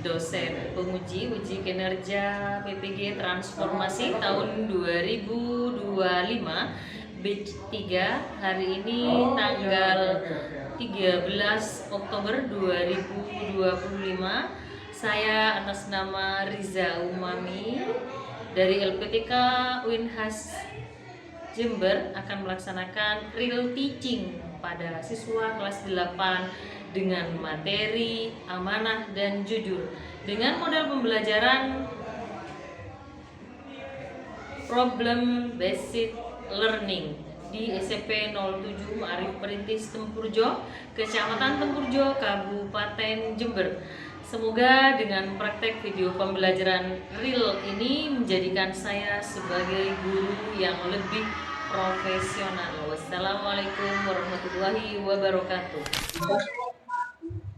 dosen penguji uji kinerja PPG Transformasi tahun 2025 batch 3. Hari ini tanggal 13 Oktober 2025. Saya atas nama Riza Umami dari LPTK Unhas Jember akan melaksanakan real teaching pada siswa kelas 8 dengan materi amanah dan jujur dengan model pembelajaran problem based learning di SMP 07 Ma'arif Perintis Tempurjo, Kecamatan Tempurjo, Kabupaten Jember. Semoga dengan praktek video pembelajaran real ini menjadikan saya sebagai guru yang lebih profesional. Wassalamualaikum warahmatullahi wabarakatuh.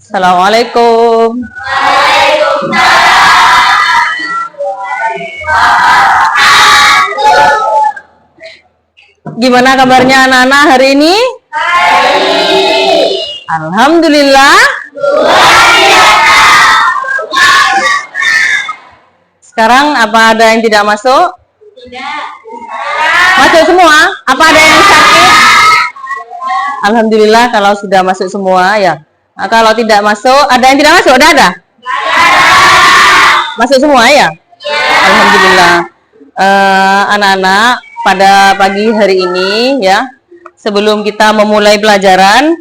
Assalamualaikum. Gimana kabarnya anak-anak hari ini? Alhamdulillah. Sekarang apa ada yang tidak masuk? Tidak. Masuk semua? Apa ada yang sakit? Alhamdulillah kalau sudah masuk semua ya. Nah, kalau tidak masuk, ada yang tidak masuk? Ada? Masuk semua ya? Alhamdulillah. Anak-anak, pada pagi hari ini ya, sebelum kita memulai pelajaran,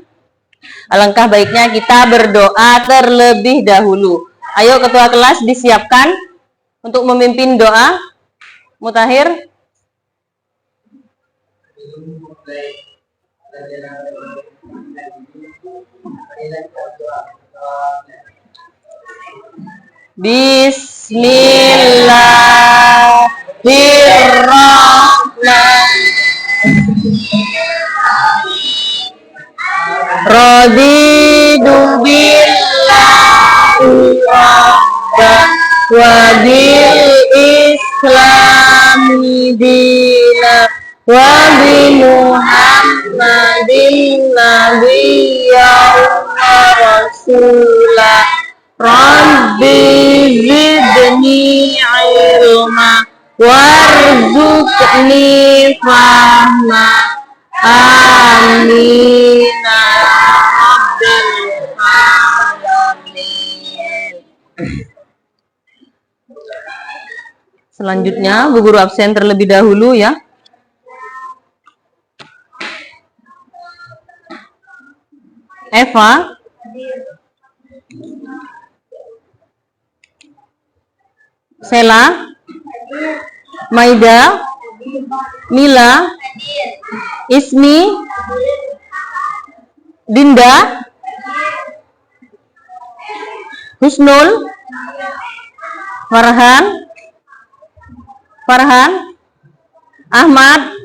alangkah baiknya kita berdoa terlebih dahulu. Ayo ketua kelas disiapkan untuk memimpin doa. Mutahir. Bismillahirrahmanirrahim. Raditu billahi rabban wa bil islami dinan wa bi Muhammadin nabiyyan wa rasulah. Rabbi zidni ilma warzuqni fahma. Amin ya rabbal alamin. Selanjutnya Bu Guru absen terlebih dahulu ya. Eva, Sela, Maida, Mila, Ismi, Dinda, Husnul, Farhan, Ahmad,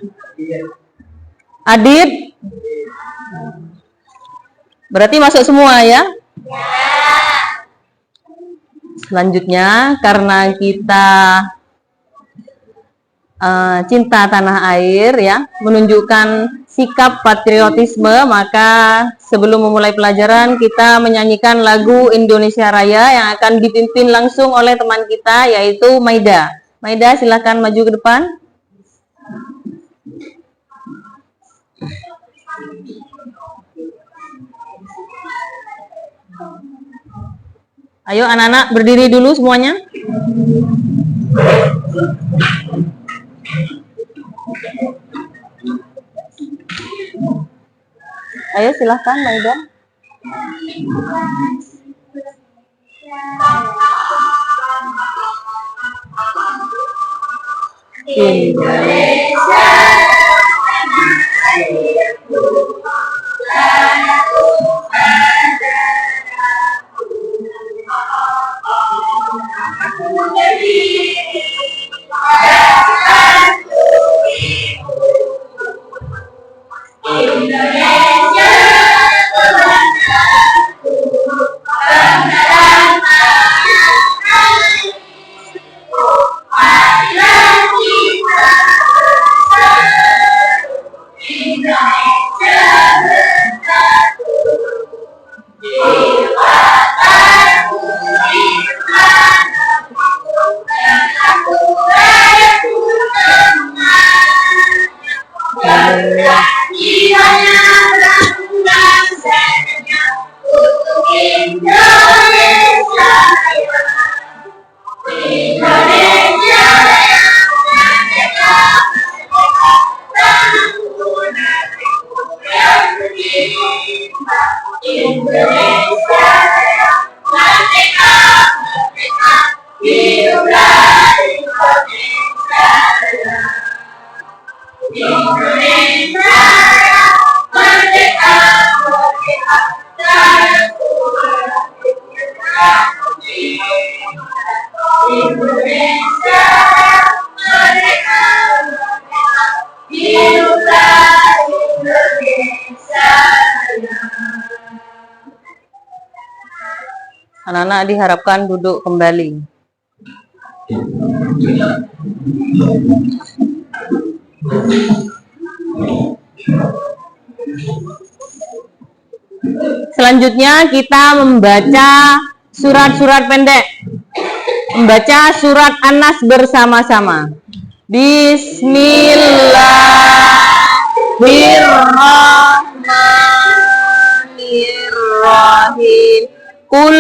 Adit. Berarti masuk semua ya? Selanjutnya, karena kita cinta tanah air ya, menunjukkan sikap patriotisme, maka sebelum memulai pelajaran kita menyanyikan lagu Indonesia Raya yang akan dipimpin langsung oleh teman kita, yaitu Maida. Maida, silakan maju ke depan. Ayo anak-anak berdiri dulu semuanya. Ayo silahkan Maida. Indonesia Kiranya bangsa-bangsanya untuk Indonesia Raya. Indonesia Raya, merdeka, merdeka, bangun negeriku yang berdikah. Indonesia Raya, merdeka, merdeka, hiduplah Indonesia Raya. Indonesia Raya, merdeka, merdeka, tanahku berakhirnya Indonesia Raya, merdeka, merdeka, hiduplah Indonesia Raya. Anak-anak diharapkan duduk kembali. Selanjutnya kita membaca surat-surat pendek. Membaca surat An-Nas bersama-sama. Bismillahirrahmanirrahim. Qul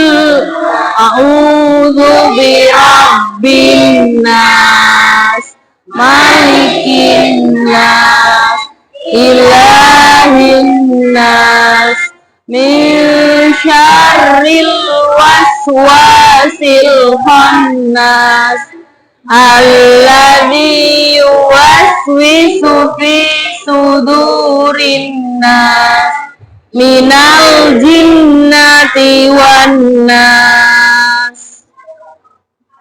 a'udzu birabbin nas, malikin nas, ilahin nas, min syarril waswasil khannas, alladzi yuwaswisu fi sudurin nas, minal jinnati wan nas.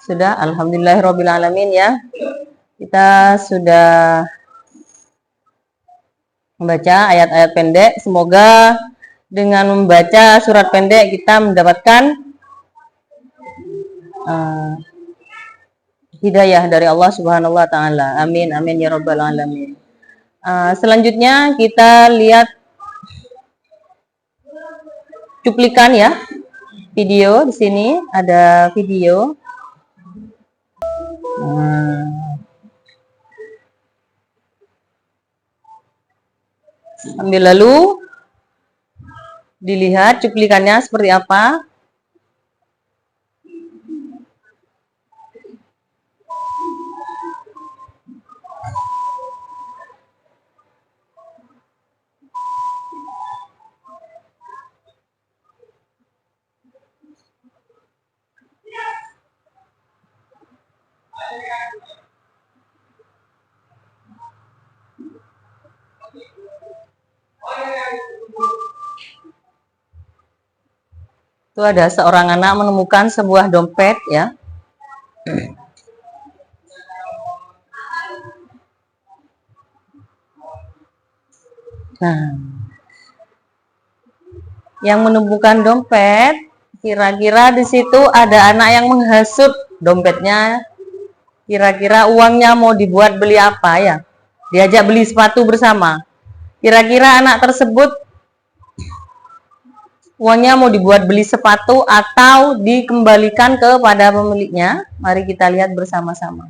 Sudah, alhamdulillahirabbil alamin ya. Kita sudah membaca ayat-ayat pendek. Semoga dengan membaca surat pendek kita mendapatkan hidayah dari Allah Subhanahu wa taala. Amin amin ya rabbal alamin. Selanjutnya kita lihat cuplikan ya. Video di sini ada video. Sambil lalu dilihat cuplikannya seperti apa. Itu ada seorang anak menemukan sebuah dompet ya. Nah, yang menemukan dompet, kira-kira di situ ada anak yang menghasut dompetnya. Kira-kira uangnya mau dibuat beli apa ya? Diajak beli sepatu bersama. Kira-kira anak tersebut uangnya mau dibuat beli sepatu atau dikembalikan kepada pemiliknya? Mari kita lihat bersama-sama.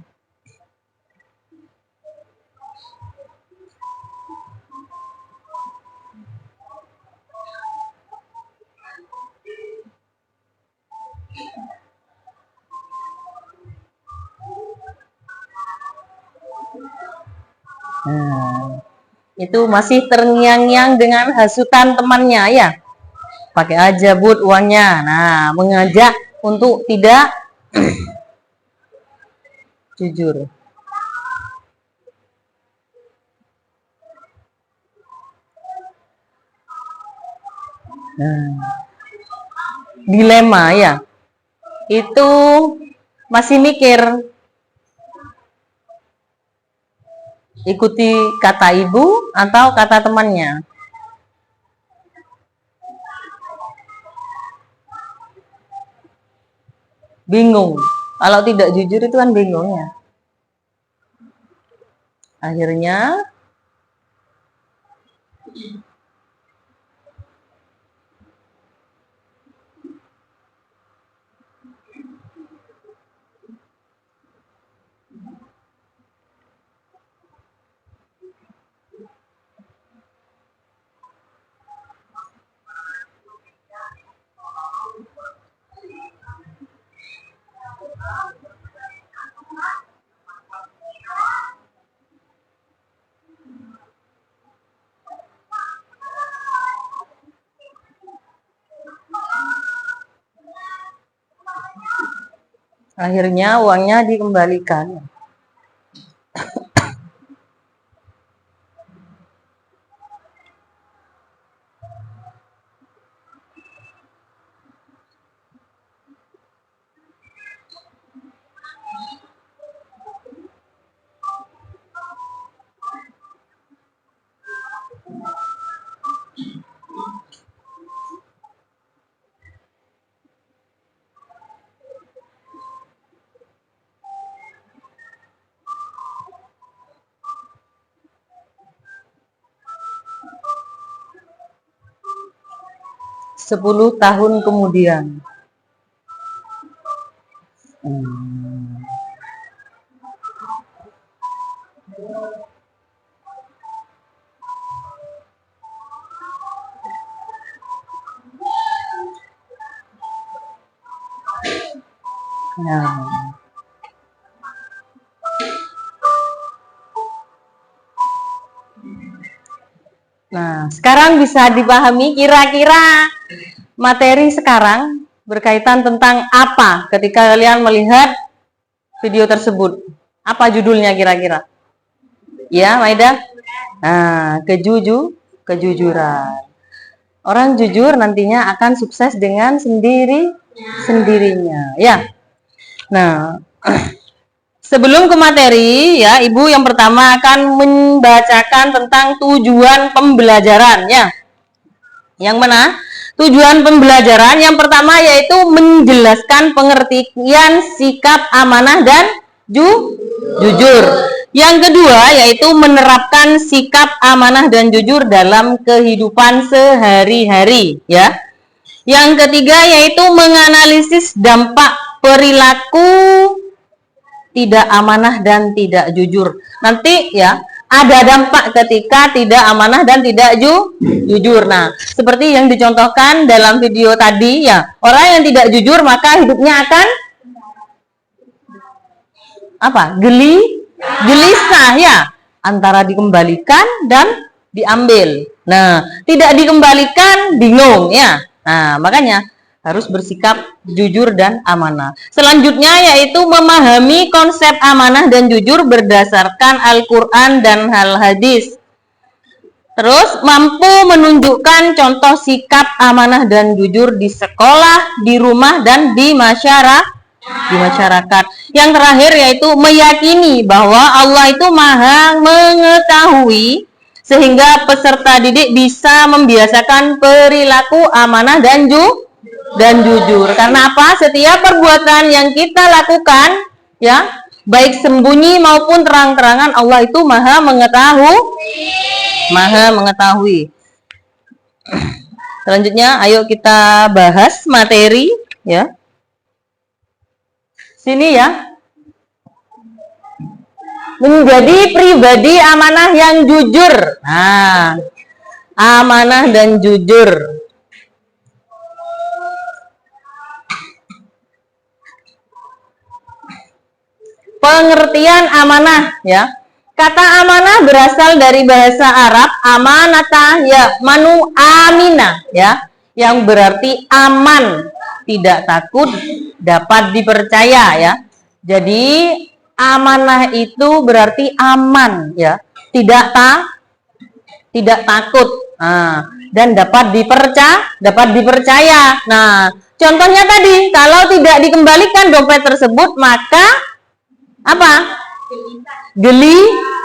Itu masih terngiang-ngiang dengan hasutan temannya ya. Pakai aja but uangnya. Nah, mengajak untuk tidak jujur. Dilema ya. Itu masih mikir. Ikuti kata ibu atau kata temannya. Bingung. Kalau tidak jujur itu kan bingung ya. Akhirnya Akhirnya uangnya dikembalikan. Sepuluh tahun kemudian. Nah, sekarang bisa dipahami kira-kira materi sekarang berkaitan tentang apa ketika kalian melihat video tersebut. Apa judulnya kira-kira? Ya, Maida? Nah, kejujuran. Orang jujur nantinya akan sukses dengan sendirinya. Ya. Nah, sebelum ke materi, ya, Ibu yang pertama akan membacakan tentang tujuan pembelajaran, ya. Yang mana? Tujuan pembelajaran yang pertama yaitu menjelaskan pengertian sikap amanah dan jujur. Yang kedua yaitu menerapkan sikap amanah dan jujur dalam kehidupan sehari-hari, ya. Yang ketiga yaitu menganalisis dampak perilaku tidak amanah dan tidak jujur. Nanti ya ada dampak ketika tidak amanah dan tidak jujur. Nah, seperti yang dicontohkan dalam video tadi, ya, orang yang tidak jujur maka hidupnya akan apa? Gelisah, ya, antara dikembalikan dan diambil. Nah, tidak dikembalikan bingung, ya. Nah, makanya harus bersikap jujur dan amanah. Selanjutnya yaitu memahami konsep amanah dan jujur berdasarkan Al-Quran dan hadis. Terus mampu menunjukkan contoh sikap amanah dan jujur di sekolah, di rumah, dan di masyarakat. Yang terakhir yaitu meyakini bahwa Allah itu maha mengetahui, sehingga peserta didik bisa membiasakan perilaku amanah dan jujur. Karena apa? Setiap perbuatan yang kita lakukan, ya, baik sembunyi maupun terang-terangan, Allah itu maha mengetahui. Selanjutnya, ayo kita bahas materi, ya. Sini, ya. Menjadi pribadi amanah yang jujur. Nah, amanah dan jujur. Pengertian amanah, ya. Kata amanah berasal dari bahasa Arab amanata, ya, manu amina, ya, yang berarti aman, tidak takut, dapat dipercaya, ya. Jadi amanah itu berarti aman, ya, tidak takut, dan dapat dipercaya. Nah, contohnya tadi, kalau tidak dikembalikan dompet tersebut, maka apa?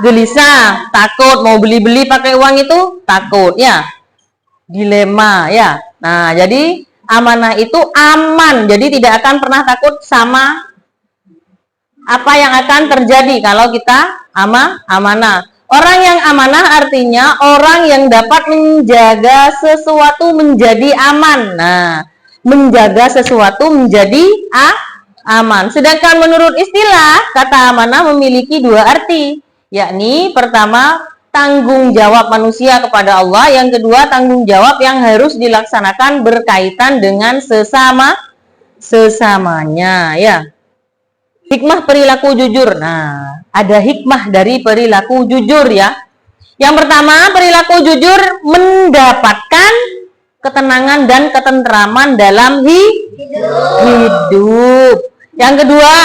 Gelisah, takut, mau beli-beli pakai uang itu takut, ya. Dilema, ya. Nah, jadi amanah itu aman, jadi tidak akan pernah takut sama apa yang akan terjadi kalau kita amanah. Orang yang amanah artinya orang yang dapat menjaga sesuatu menjadi aman. Nah, menjaga sesuatu menjadi aman. Sedangkan menurut istilah, kata amanah memiliki dua arti, yakni pertama, tanggung jawab manusia kepada Allah, yang kedua, tanggung jawab yang harus dilaksanakan berkaitan dengan sesamanya, ya. Hikmah perilaku jujur. Nah, ada hikmah dari perilaku jujur, ya. Yang pertama, perilaku jujur mendapatkan ketenangan dan ketentraman dalam hidup. Yang kedua,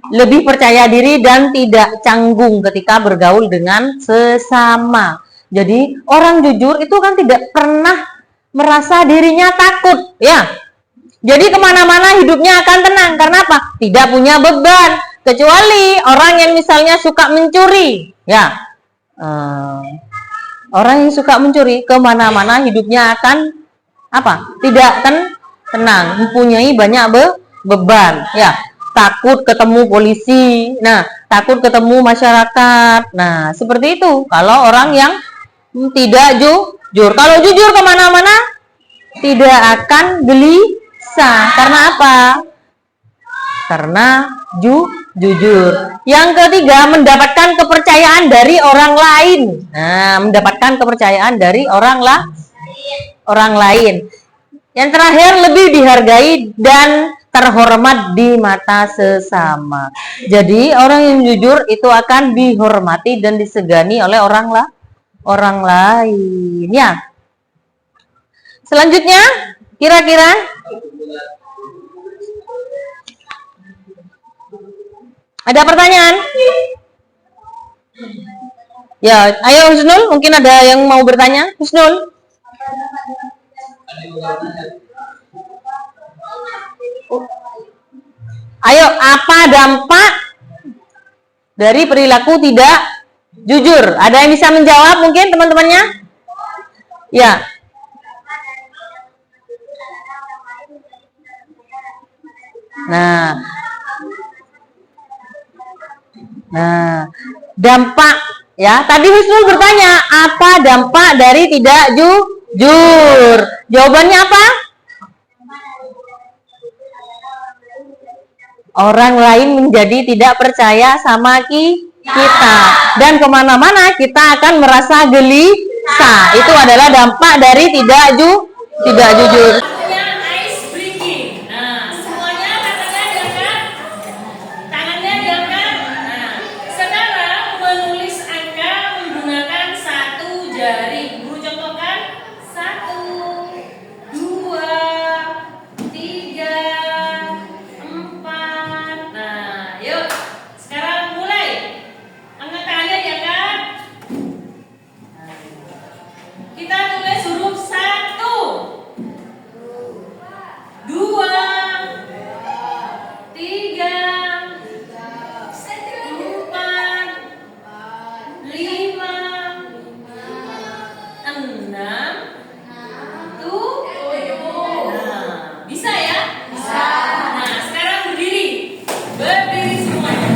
lebih percaya diri dan tidak canggung ketika bergaul dengan sesama. Jadi orang jujur itu kan tidak pernah merasa dirinya takut, ya. Jadi kemana-mana hidupnya akan tenang. Karena apa? Tidak punya beban. Kecuali orang yang misalnya suka mencuri, ya. Orang yang suka mencuri kemana-mana hidupnya akan apa? Tidak tenang, mempunyai banyak beban, ya. Takut ketemu polisi, nah, takut ketemu masyarakat. Nah, seperti itu. Kalau orang yang tidak jujur, kalau jujur kemana-mana tidak akan gelisah. Karena apa? Karena jujur. Yang ketiga, mendapatkan kepercayaan dari orang lain. Nah, mendapatkan kepercayaan dari orang lain. Yang terakhir, lebih dihargai dan terhormat di mata sesama. Jadi orang yang jujur itu akan dihormati dan disegani oleh orang lain, ya. Selanjutnya, kira-kira ada pertanyaan? Ya, ayo Husnul, mungkin ada yang mau bertanya. Husnul. Ayo, apa dampak dari perilaku tidak jujur? Ada yang bisa menjawab mungkin teman-temannya? Ya. Nah, dampak, ya. Tadi Husnul bertanya, apa dampak dari tidak jujur? Jawabannya apa? Orang lain menjadi tidak percaya sama kita, dan kemana-mana kita akan merasa gelisah. Itu adalah dampak dari tidak jujur. Ice breaking. Nah, semuanya tangannya diangkat. Tangannya diangkat. Nah, sekarang menulis angka menggunakan satu jari. Guru contohkan 1, 2, 3, 4. Nah, yuk. Sekarang mulai. Angkat tangannya diangkat. Kita tulis huruf 1, 2, 3, 4, 5, 6, 7. Nah, bisa ya? Bisa. Nah, sekarang berdiri. Berdiri semuanya.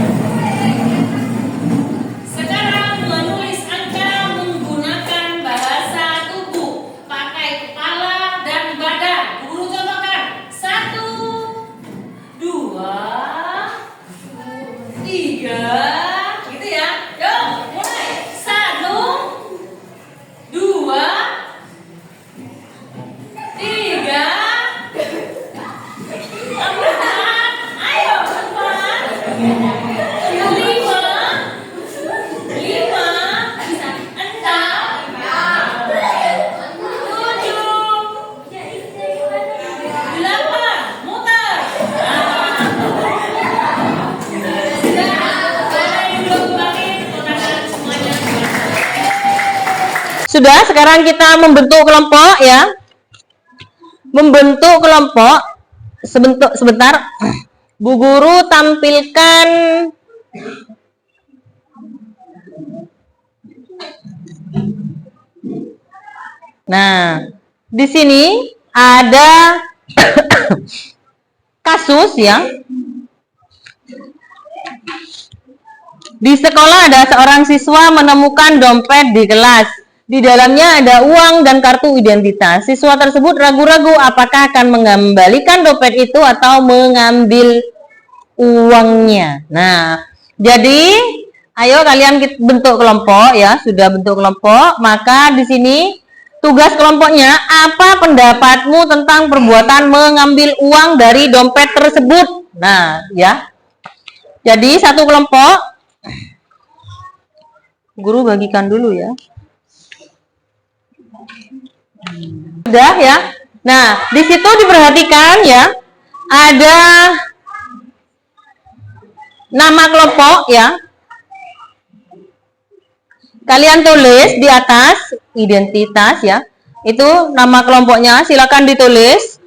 Sekarang menulis angka menggunakan bahasa tubuh. Pakai kepala dan badan. Guru contohkan. 1, 2, 3. Gitu ya. Yuk, mulai. 1, 2, 3, 4. Ayo, 4, 5, 8, muter. Sudah, sekarang kita membentuk kelompok, ya. Membentuk kelompok. Sebentar. Bu Guru tampilkan Nah, di sini ada kasus, ya. Di sekolah ada seorang siswa menemukan dompet di kelas. Di dalamnya ada uang dan kartu identitas. Siswa tersebut ragu-ragu apakah akan mengembalikan dompet itu atau mengambil uangnya. Nah, jadi ayo kalian bentuk kelompok, ya. Sudah bentuk kelompok, maka di sini tugas kelompoknya, apa pendapatmu tentang perbuatan mengambil uang dari dompet tersebut? Nah, ya. Jadi satu kelompok, guru bagikan dulu, ya. Sudah, ya. Nah, di situ diperhatikan, ya, ada nama kelompok ya. Kalian tulis di atas identitas ya. Itu nama kelompoknya, silakan ditulis.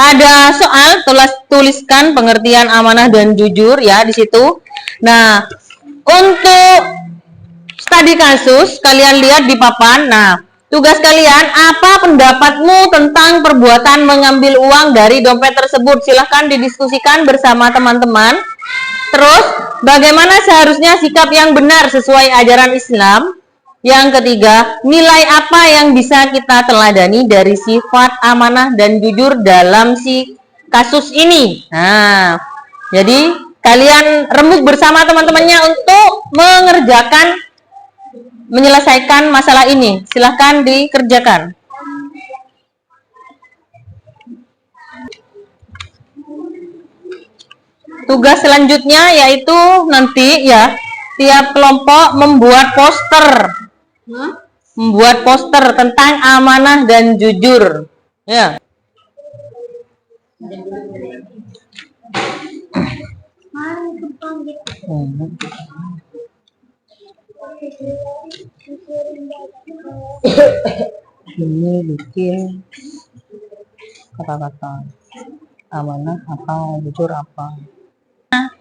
Ada soal, tuliskan pengertian amanah dan jujur ya di situ. Nah, untuk studi kasus kalian lihat di papan. Nah, tugas kalian, apa pendapatmu tentang perbuatan mengambil uang dari dompet tersebut? Silahkan didiskusikan bersama teman-teman. Terus, bagaimana seharusnya sikap yang benar sesuai ajaran Islam? Yang ketiga, nilai apa yang bisa kita teladani dari sifat amanah dan jujur dalam si kasus ini? Nah, jadi kalian remuk bersama teman-temannya untuk menyelesaikan masalah ini. Silahkan dikerjakan. Tugas selanjutnya yaitu nanti ya, tiap kelompok membuat poster. Membuat poster tentang amanah dan jujur. Ya. Ini bikin kata-kata amanah apa, jujur apa.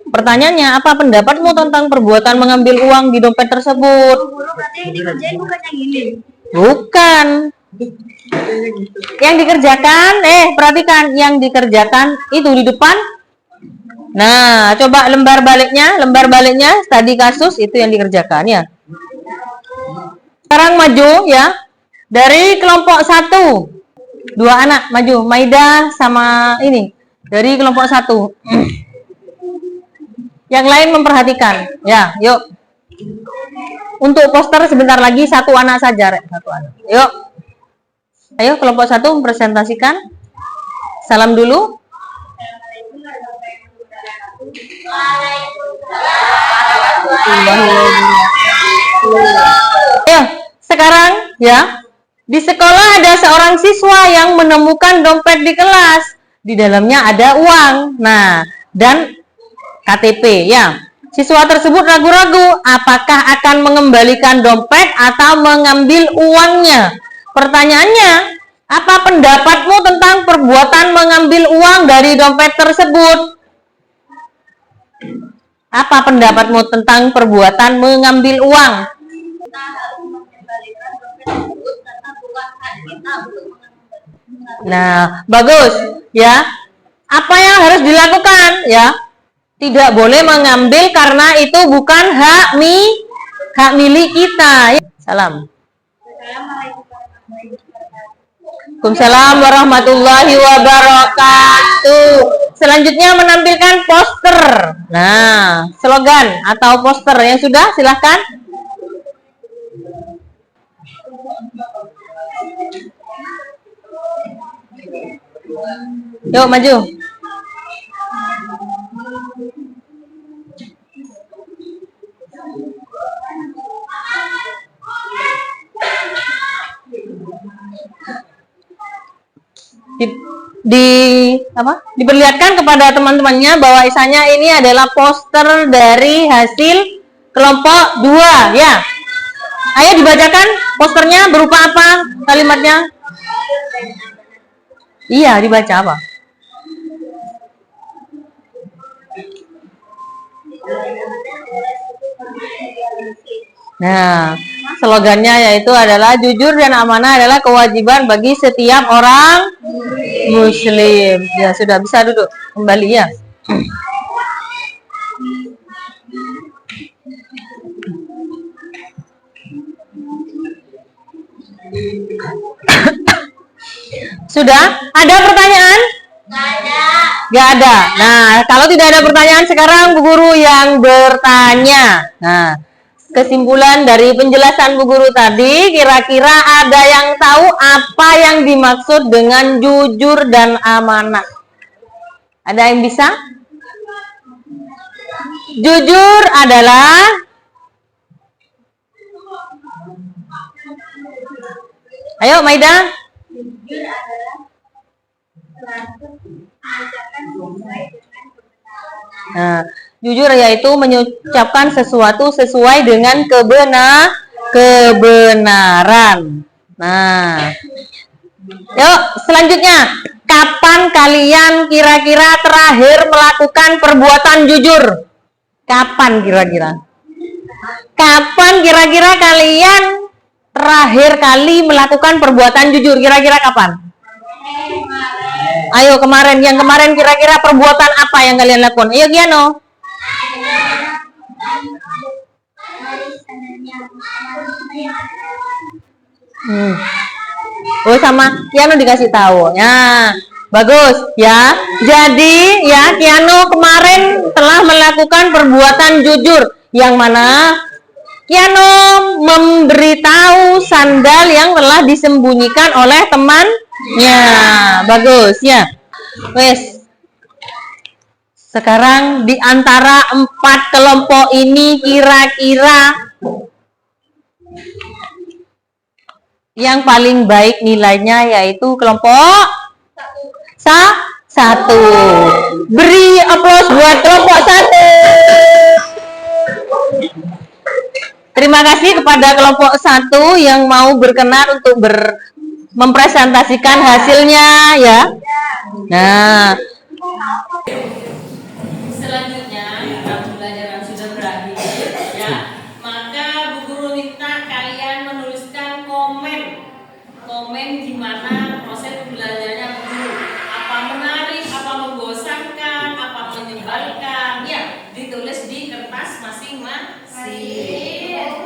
Pertanyaannya, apa pendapatmu tentang perbuatan mengambil uang di dompet tersebut? Bukan. Yang dikerjakan, perhatikan, yang dikerjakan itu di depan. Nah, coba lembar baliknya, studi kasus itu yang dikerjakan ya. Sekarang maju ya. Dari kelompok 1. 2 anak maju, Maida sama ini. Dari kelompok 1. Yang lain memperhatikan. Ya, yuk. Untuk poster sebentar lagi 1 anak saja, Rek. 1 anak. Yuk. Ayo kelompok 1 mempresentasikan. Salam dulu. Ayo, sekarang ya. Di sekolah ada seorang siswa yang menemukan dompet di kelas. Di dalamnya ada uang. Nah, dan KTP ya. Siswa tersebut ragu-ragu apakah akan mengembalikan dompet atau mengambil uangnya. Pertanyaannya, apa pendapatmu tentang perbuatan mengambil uang dari dompet tersebut? Apa pendapatmu tentang perbuatan mengambil uang? Nah, bagus ya. Apa yang harus dilakukan ya? Tidak boleh mengambil karena itu bukan hak milik kita. Salam. Waalaikumsalam warahmatullahi wabarakatuh. Selanjutnya menampilkan poster. Nah, slogan atau poster yang sudah silahkan. Yuk maju. Diperlihatkan kepada teman-temannya bahwa isanya ini adalah poster dari hasil kelompok 2 ya. Ayo dibacakan posternya berupa apa kalimatnya? Iya, dibaca apa? Nah, slogannya yaitu adalah jujur dan amanah adalah kewajiban bagi setiap orang Muslim. Ya, sudah bisa duduk kembali ya. Sudah? Ada pertanyaan? Nggak ada. Nah, kalau tidak ada pertanyaan sekarang Bu Guru yang bertanya. Nah, kesimpulan dari penjelasan Bu Guru tadi, kira-kira ada yang tahu apa yang dimaksud dengan jujur dan amanah? Ada yang bisa? Jujur adalah ayo Maida. Jujur adalah selalu mengerjakan sesuai dengan kebenaran. Nah, jujur yaitu mengucapkan sesuatu sesuai dengan kebenaran. Nah, yuk selanjutnya. Kapan kalian kira-kira terakhir melakukan perbuatan jujur? Kapan kira-kira? Kapan kira-kira kalian terakhir kali melakukan perbuatan jujur? Kira-kira kapan? Ayo kemarin, yang kemarin kira-kira perbuatan apa yang kalian lakukan? Ayo Giano. Oh sama Kiano dikasih tahu. Ya, bagus ya. Jadi ya Kiano kemarin telah melakukan perbuatan jujur yang mana Kiano memberitahu sandal yang telah disembunyikan oleh temannya. Bagus ya. Wes. Sekarang di antara 4 kelompok ini kira-kira yang paling baik nilainya yaitu kelompok 1. Beri aplaus buat kelompok 1. Terima kasih kepada kelompok 1 yang mau berkenan untuk mempresentasikan hasilnya ya. Nah, Selanjutnya, pembelajaran sudah berakhir, ya. Maka Bu Guru minta kalian menuliskan komen di mana proses belajarnya Bu Guru. Apa menarik, apa membosankan, apa menyebalkan, ya. Ditulis di kertas masing-masing.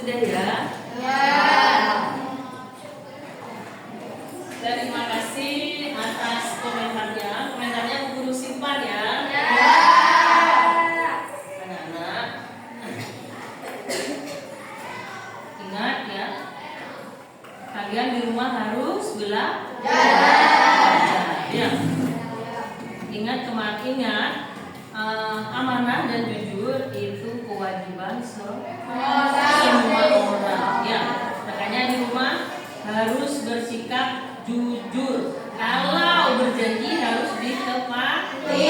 Sudah ya? Terima kasih atas komentarnya. Komentarnya Bu Guru simpan ya. Anak-anak, ingat ya, kalian di rumah harus belajar. Ya. Ingat amanah dan jujur itu kewajiban semua orang. Ya, makanya di rumah harus bersikap jujur. Kalau berjanji harus ditepati.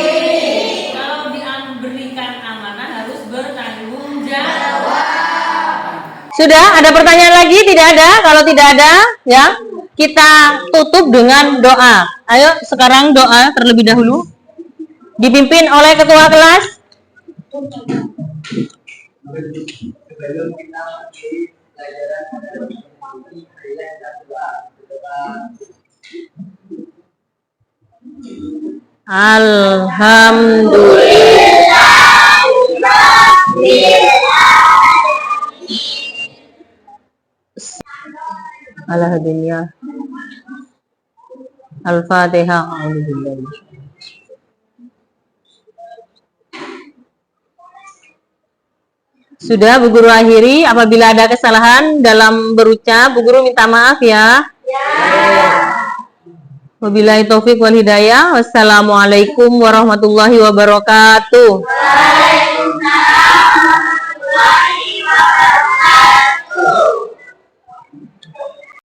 Kalau diberikan amanah harus bertanggung jawab. sudah ada pertanyaan lagi? Tidak ada? Kalau tidak ada, ya kita tutup dengan doa. Ayo sekarang doa terlebih dahulu. Dipimpin oleh ketua kelas. Alhamdulillah. Al-Fatihah. Sudah Bu Guru akhiri. Apabila ada kesalahan dalam berucap, Bu Guru minta maaf ya. Wabillahi taufik wal hidayah. Wassalamualaikum warahmatullahi wabarakatuh. Waalaikumsalam.